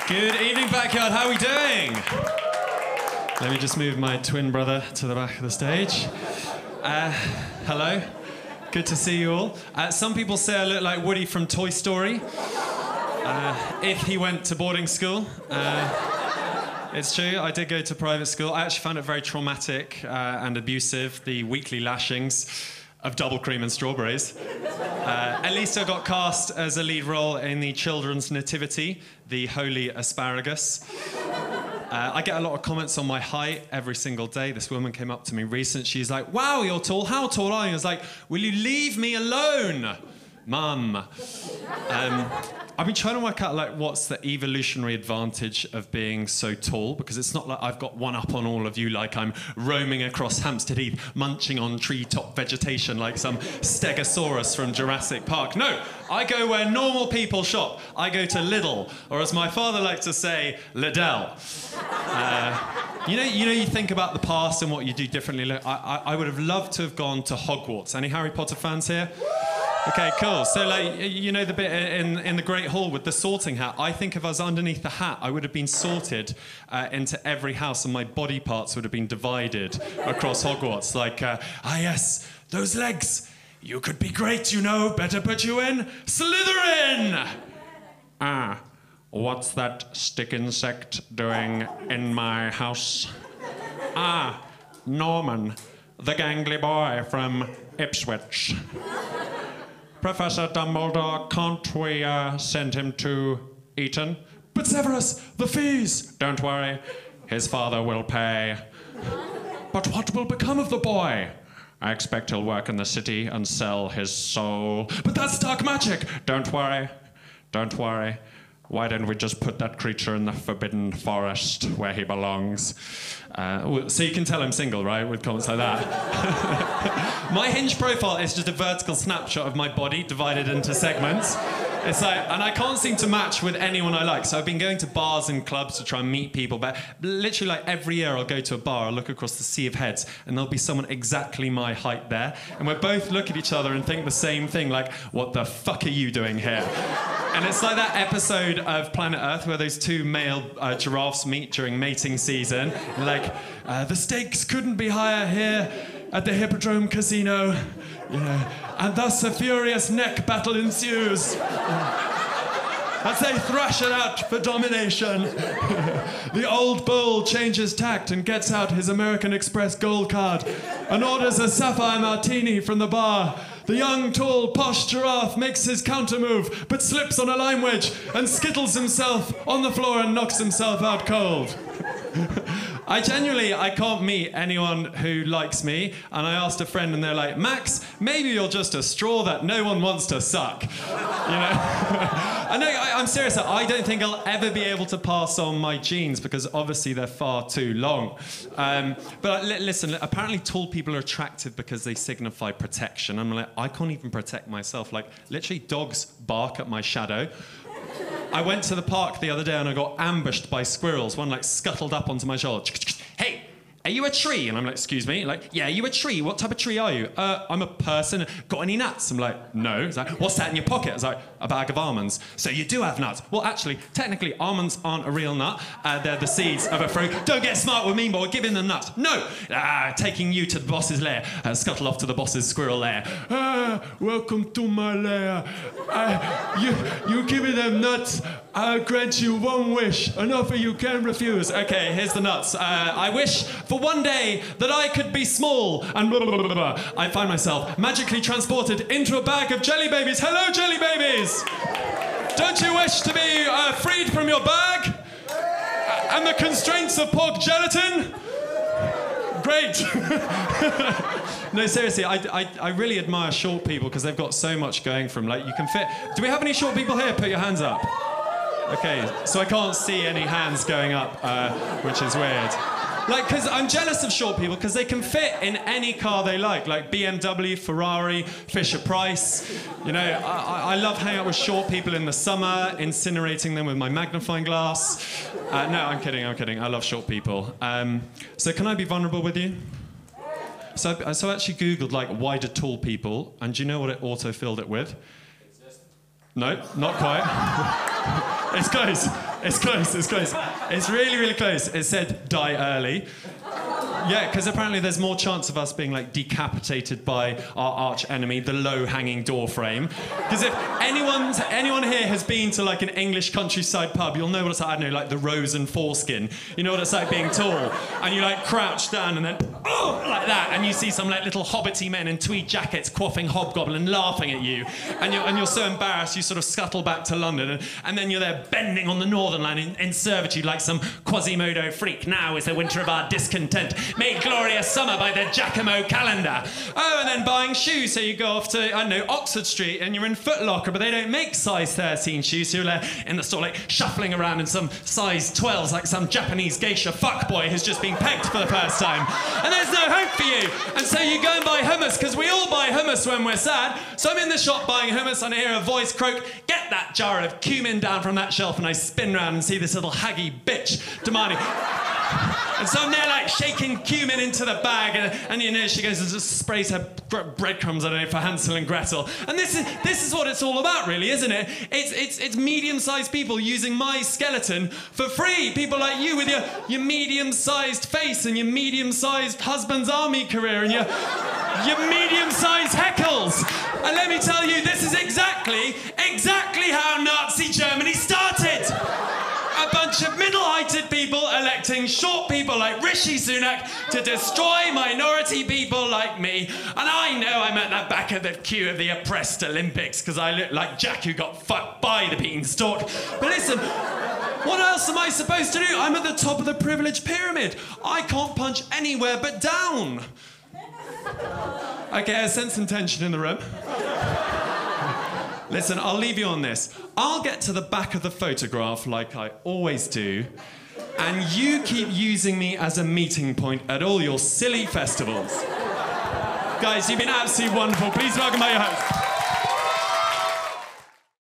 Good evening, Backyard. How are we doing? Let me just move my twin brother to the back of the stage. Hello. Good to see you all. Some people say I look like Woody from Toy Story. If he went to boarding school. It's true, I did go to private school. I actually found it very traumatic and abusive, the weekly lashings of double cream and strawberries. At least I got cast as a lead role in the children's nativity, The Holy Asparagus. I get a lot of comments on my height every single day. This woman came up to me recently. She's like, wow, you're tall. How tall are you? I was like, will you leave me alone, Mum? I've been trying to work out like what's the evolutionary advantage of being so tall, because it's not like I've got one up on all of you, like I'm roaming across Hampstead Heath, munching on treetop vegetation like some stegosaurus from Jurassic Park. No, I go where normal people shop. I go to Lidl, or as my father likes to say, Lidl. You think about the past and what you do differently. Look, I would have loved to have gone to Hogwarts. Any Harry Potter fans here? Okay, cool. So, like, you know the bit in the Great Hall with the sorting hat? I think if I was underneath the hat, I would have been sorted into every house and my body parts would have been divided across Hogwarts. Like, yes, those legs. You could be great, you know. Better put you in Slytherin! What's that stick insect doing in my house? Norman, the gangly boy from Ipswich. Professor Dumbledore, can't we send him to Eton? But Severus, the fees! Don't worry, his father will pay. But what will become of the boy? I expect he'll work in the city and sell his soul. But that's dark magic! Don't worry, don't worry. Why don't we just put that creature in the forbidden forest where he belongs? So you can tell I'm single, right, with comments like that. My Hinge profile is just a vertical snapshot of my body divided into segments. It's like, and I can't seem to match with anyone I like. So I've been going to bars and clubs to try and meet people, but literally like every year I'll go to a bar, I'll look across the sea of heads, and there'll be someone exactly my height there. And we'll both look at each other and think the same thing, like, what the fuck are you doing here? And it's like that episode of Planet Earth where those two male giraffes meet during mating season. Like, the stakes couldn't be higher here at the Hippodrome Casino. Yeah. And thus a furious neck battle ensues. As they thrash it out for domination. The old bull changes tact and gets out his American Express gold card and orders a sapphire martini from the bar. The young, tall, posh giraffe makes his counter move, but slips on a lime wedge and skittles himself on the floor and knocks himself out cold. I can't meet anyone who likes me, and I asked a friend and they're like, Max, maybe you're just a straw that no one wants to suck. You know? I'm serious, I don't think I'll ever be able to pass on my genes because obviously they're far too long. But listen, apparently tall people are attractive because they signify protection. I'm like, I can't even protect myself. Like, literally dogs bark at my shadow. I went to the park the other day and I got ambushed by squirrels. One like scuttled up onto my shoulder. Hey, are you a tree? And I'm like, excuse me? Like, yeah, are you a tree? What type of tree are you? I'm a person. Got any nuts? I'm like, no. He's like, what's that in your pocket? I was like, a bag of almonds. So you do have nuts. Well, actually, technically, almonds aren't a real nut. They're the seeds of a fruit. Don't get smart with me, boy. Give him the nuts. No. Taking you to the boss's lair. Scuttle off to the boss's squirrel lair. Welcome to my lair. You give me them nuts. I'll grant you one wish. An offer you can refuse. Okay, here's the nuts. I wish for one day that I could be small and blah, blah, blah, blah. I find myself magically transported into a bag of jelly babies. Hello, jelly babies! Don't you wish to be freed from your bag and the constraints of pork gelatin? Great. No, seriously, I really admire short people because they've got so much going for them. Like, you can fit... Do we have any short people here? Put your hands up. Okay, so I can't see any hands going up, which is weird. Like, because I'm jealous of short people because they can fit in any car they like BMW, Ferrari, Fisher-Price. You know, I love hanging out with short people in the summer, incinerating them with my magnifying glass. No, I'm kidding. I love short people. So can I be vulnerable with you? So I actually Googled, like, why do tall people, and do you know what it auto-filled it with? No, not quite. It's close. It's close. It's close. It's really, really close. It said die early. Yeah, because apparently there's more chance of us being like decapitated by our arch enemy, the low-hanging door frame. Because if anyone here has been to like an English countryside pub, you'll know what it's like. I don't know, like the Rose and Foreskin. You know what it's like being tall, and you like crouch down and then like that, and you see some like little hobbity men in tweed jackets quaffing hobgoblin, laughing at you, and you're so embarrassed you sort of scuttle back to London, and then you're there bending on the Northern Line in servitude like some Quasimodo freak. Now is the winter of our discontent. Make glorious summer by the Giacomo calendar. Oh, and then buying shoes. So you go off to, I don't know, Oxford Street and you're in Foot Locker, but they don't make size 13 shoes. So you're there in the store like shuffling around in some size 12s like some Japanese geisha fuckboy who's just been pegged for the first time. And there's no hope for you. And so you go and buy hummus, because we all buy hummus when we're sad. So I'm in the shop buying hummus and I hear a voice croak, get that jar of cumin down from that shelf, and I spin round and see this little haggy bitch demanding... And so I'm there like shaking cumin into the bag, and you know, she goes and just sprays her breadcrumbs, I don't know, for Hansel and Gretel. And this is what it's all about, really, isn't it? It's medium-sized people using my skeleton for free. People like you with your medium-sized face and your medium-sized husband's army career and your medium-sized heckles. And let me tell you, this is exactly how Nazi Germany started. A bunch of middle-heighted people electing short people like Rishi Sunak to destroy minority people like me. And I know I'm at the back of the queue of the oppressed Olympics because I look like Jack who got fucked by the beanstalk. But listen, what else am I supposed to do? I'm at the top of the privilege pyramid. I can't punch anywhere but down. Okay, I sense some tension in the room. Listen, I'll leave you on this. I'll get to the back of the photograph like I always do, and you keep using me as a meeting point at all your silly festivals. Guys, you've been absolutely wonderful. Please welcome my host.